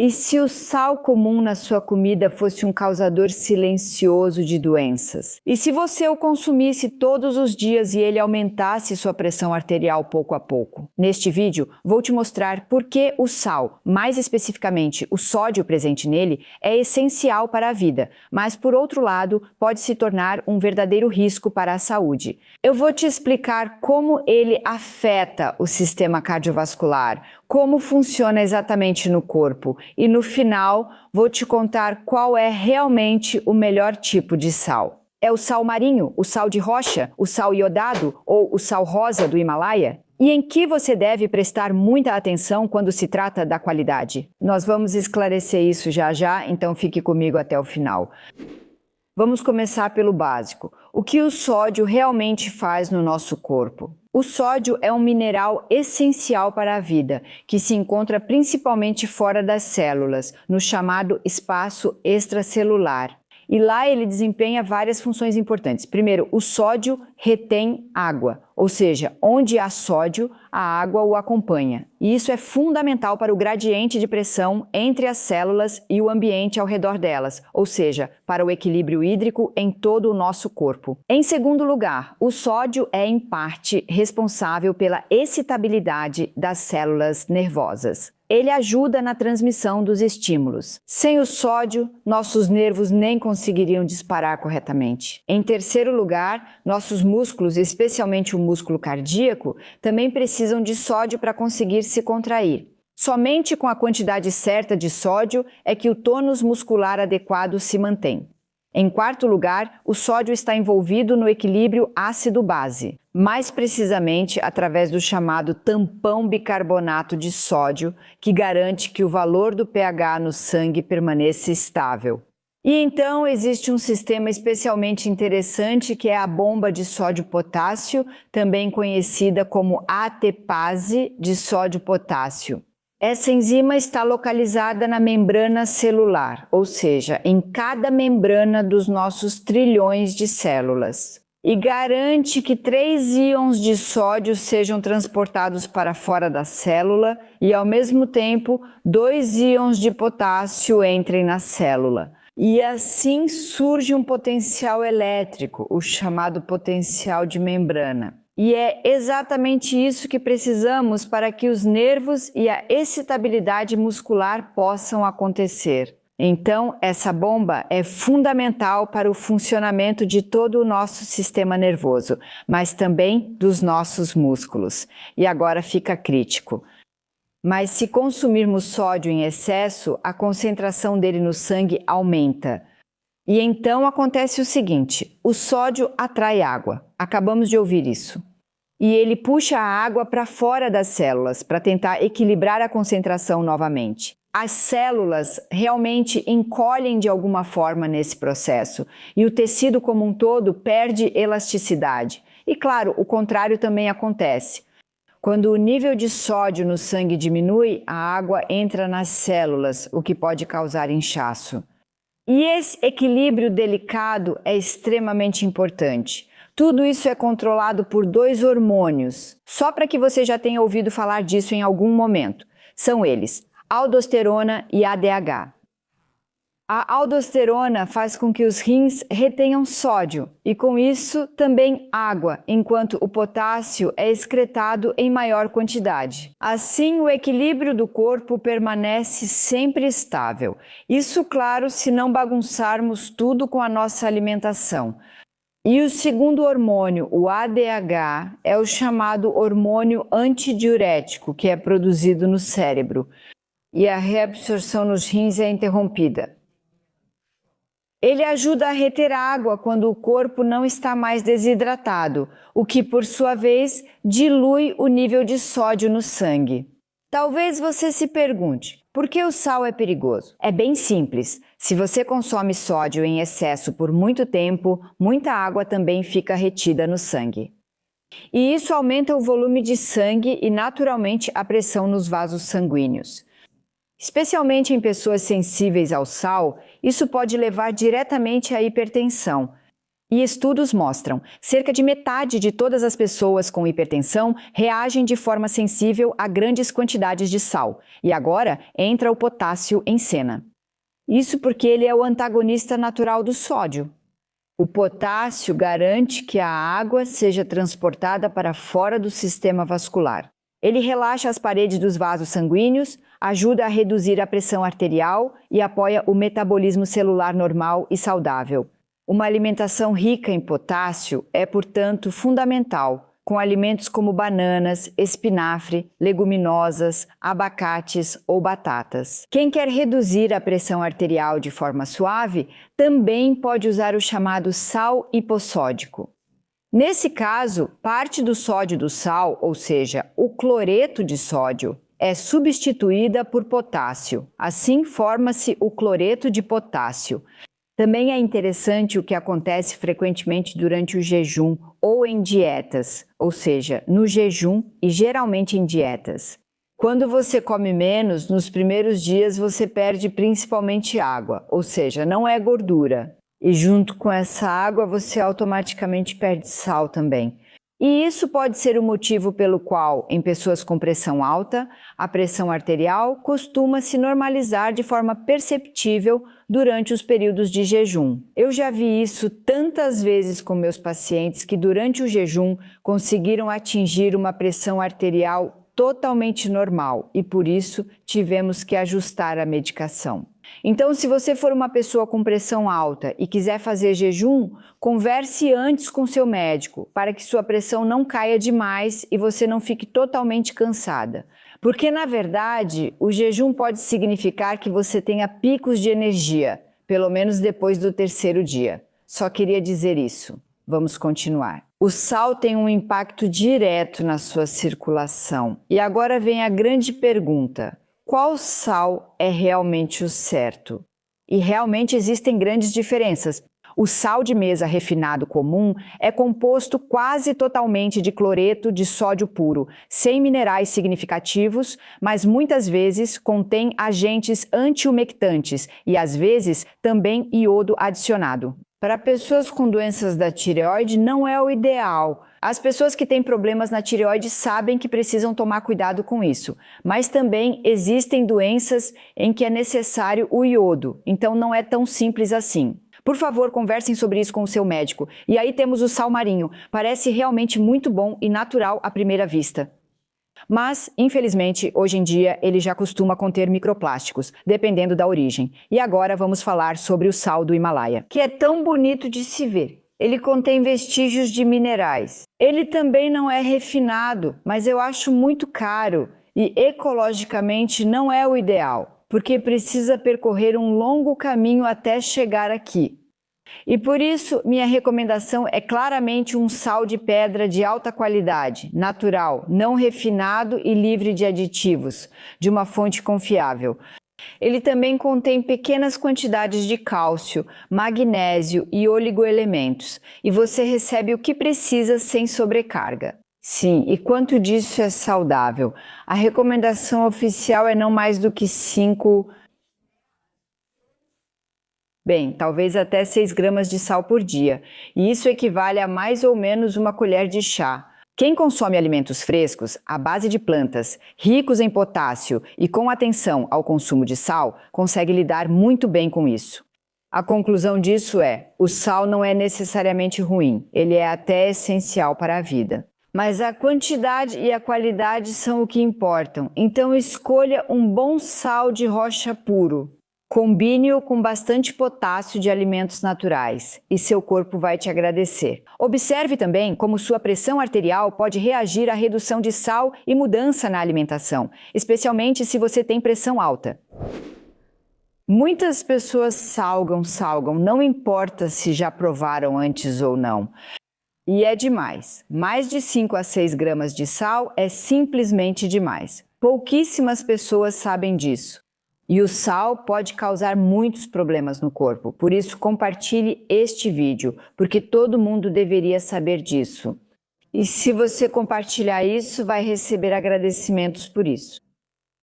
E se o sal comum na sua comida fosse um causador silencioso de doenças? E se você o consumisse todos os dias e ele aumentasse sua pressão arterial pouco a pouco? Neste vídeo, vou te mostrar por que o sal, mais especificamente o sódio presente nele, é essencial para a vida, mas por outro lado, pode se tornar um verdadeiro risco para a saúde. Eu vou te explicar como ele afeta o sistema cardiovascular, como funciona exatamente no corpo e no final vou te contar qual é realmente o melhor tipo de sal. É o sal marinho, o sal de rocha, o sal iodado ou o sal rosa do Himalaia? E em que você deve prestar muita atenção quando se trata da qualidade? Nós vamos esclarecer isso já já, então fique comigo até o final. Vamos começar pelo básico. O que o sódio realmente faz no nosso corpo? O sódio é um mineral essencial para a vida, que se encontra principalmente fora das células, no chamado espaço extracelular. E lá ele desempenha várias funções importantes. Primeiro, o sódio retém água, ou seja, onde há sódio, a água o acompanha. E isso é fundamental para o gradiente de pressão entre as células e o ambiente ao redor delas, ou seja, para o equilíbrio hídrico em todo o nosso corpo. Em segundo lugar, o sódio é em parte responsável pela excitabilidade das células nervosas. Ele ajuda na transmissão dos estímulos. Sem o sódio, nossos nervos nem conseguiriam disparar corretamente. Em terceiro lugar, nossos músculos, especialmente o músculo cardíaco, também precisam de sódio para conseguir se contrair. Somente com a quantidade certa de sódio é que o tônus muscular adequado se mantém. Em quarto lugar, o sódio está envolvido no equilíbrio ácido-base, mais precisamente através do chamado tampão bicarbonato de sódio, que garante que o valor do pH no sangue permaneça estável. E então existe um sistema especialmente interessante que é a bomba de sódio-potássio, também conhecida como ATPase de sódio-potássio. Essa enzima está localizada na membrana celular, ou seja, em cada membrana dos nossos trilhões de células. E garante que 3 íons de sódio sejam transportados para fora da célula e, ao mesmo tempo, 2 íons de potássio entrem na célula. E assim surge um potencial elétrico, o chamado potencial de membrana. E é exatamente isso que precisamos para que os nervos e a excitabilidade muscular possam acontecer. Então, essa bomba é fundamental para o funcionamento de todo o nosso sistema nervoso, mas também dos nossos músculos. E agora fica crítico. Mas se consumirmos sódio em excesso, a concentração dele no sangue aumenta. E então acontece o seguinte, o sódio atrai água, acabamos de ouvir isso. E ele puxa a água para fora das células para tentar equilibrar a concentração novamente. As células realmente encolhem de alguma forma nesse processo e o tecido como um todo perde elasticidade. E claro, o contrário também acontece. Quando o nível de sódio no sangue diminui, a água entra nas células, o que pode causar inchaço. E esse equilíbrio delicado é extremamente importante. Tudo isso é controlado por 2 hormônios, só para que você já tenha ouvido falar disso em algum momento. São eles, aldosterona e ADH. A aldosterona faz com que os rins retenham sódio e, com isso, também água, enquanto o potássio é excretado em maior quantidade. Assim, o equilíbrio do corpo permanece sempre estável. Isso, claro, se não bagunçarmos tudo com a nossa alimentação. E o segundo hormônio, o ADH, é o chamado hormônio antidiurético, que é produzido no cérebro. E a reabsorção nos rins é interrompida. Ele ajuda a reter água quando o corpo não está mais desidratado, o que, por sua vez, dilui o nível de sódio no sangue. Talvez você se pergunte, por que o sal é perigoso? É bem simples. Se você consome sódio em excesso por muito tempo, muita água também fica retida no sangue. E isso aumenta o volume de sangue e, naturalmente, a pressão nos vasos sanguíneos. Especialmente em pessoas sensíveis ao sal, isso pode levar diretamente à hipertensão. E estudos mostram, cerca de metade de todas as pessoas com hipertensão reagem de forma sensível a grandes quantidades de sal. E agora entra o potássio em cena. Isso porque ele é o antagonista natural do sódio. O potássio garante que a água seja transportada para fora do sistema vascular. Ele relaxa as paredes dos vasos sanguíneos, ajuda a reduzir a pressão arterial e apoia o metabolismo celular normal e saudável. Uma alimentação rica em potássio é, portanto, fundamental, com alimentos como bananas, espinafre, leguminosas, abacates ou batatas. Quem quer reduzir a pressão arterial de forma suave também pode usar o chamado sal hipossódico. Nesse caso, parte do sódio do sal, ou seja, o cloreto de sódio, é substituída por potássio. Assim forma-se o cloreto de potássio. Também é interessante o que acontece frequentemente durante o jejum ou em dietas, ou seja, no jejum e geralmente em dietas. Quando você come menos, nos primeiros dias você perde principalmente água, ou seja, não é gordura. E junto com essa água você automaticamente perde sal também. E isso pode ser o motivo pelo qual, em pessoas com pressão alta, a pressão arterial costuma se normalizar de forma perceptível durante os períodos de jejum. Eu já vi isso tantas vezes com meus pacientes que durante o jejum conseguiram atingir uma pressão arterial totalmente normal e por isso tivemos que ajustar a medicação. Então, se você for uma pessoa com pressão alta e quiser fazer jejum, converse antes com seu médico para que sua pressão não caia demais e você não fique totalmente cansada. Porque, na verdade, o jejum pode significar que você tenha picos de energia, pelo menos depois do terceiro dia. Só queria dizer isso. Vamos continuar. O sal tem um impacto direto na sua circulação. E agora vem a grande pergunta. Qual sal é realmente o certo? E realmente existem grandes diferenças. O sal de mesa refinado comum é composto quase totalmente de cloreto de sódio puro, sem minerais significativos, mas muitas vezes contém agentes antiumectantes e às vezes também iodo adicionado. Para pessoas com doenças da tireoide não é o ideal. As pessoas que têm problemas na tireoide sabem que precisam tomar cuidado com isso, mas também existem doenças em que é necessário o iodo, então não é tão simples assim. Por favor, conversem sobre isso com o seu médico. E aí temos o sal marinho, parece realmente muito bom e natural à primeira vista. Mas, infelizmente, hoje em dia ele já costuma conter microplásticos, dependendo da origem. E agora vamos falar sobre o sal do Himalaia, que é tão bonito de se ver. Ele contém vestígios de minerais. Ele também não é refinado, mas eu acho muito caro e ecologicamente não é o ideal, porque precisa percorrer um longo caminho até chegar aqui. E por isso, minha recomendação é claramente um sal de pedra de alta qualidade, natural, não refinado e livre de aditivos, de uma fonte confiável. Ele também contém pequenas quantidades de cálcio, magnésio e oligoelementos, e você recebe o que precisa sem sobrecarga. Sim, e quanto disso é saudável? A recomendação oficial é não mais do que 5... Bem, talvez até 6 gramas de sal por dia, e isso equivale a mais ou menos uma colher de chá. Quem consome alimentos frescos, à base de plantas, ricos em potássio e com atenção ao consumo de sal, consegue lidar muito bem com isso. A conclusão disso é, o sal não é necessariamente ruim, ele é até essencial para a vida. Mas a quantidade e a qualidade são o que importam, então escolha um bom sal de rocha puro. Combine-o com bastante potássio de alimentos naturais e seu corpo vai te agradecer. Observe também como sua pressão arterial pode reagir à redução de sal e mudança na alimentação, especialmente se você tem pressão alta. Muitas pessoas salgam, não importa se já provaram antes ou não. E é demais. Mais de 5 a 6 gramas de sal é simplesmente demais. Pouquíssimas pessoas sabem disso. E o sal pode causar muitos problemas no corpo, por isso compartilhe este vídeo, porque todo mundo deveria saber disso. E se você compartilhar isso, vai receber agradecimentos por isso.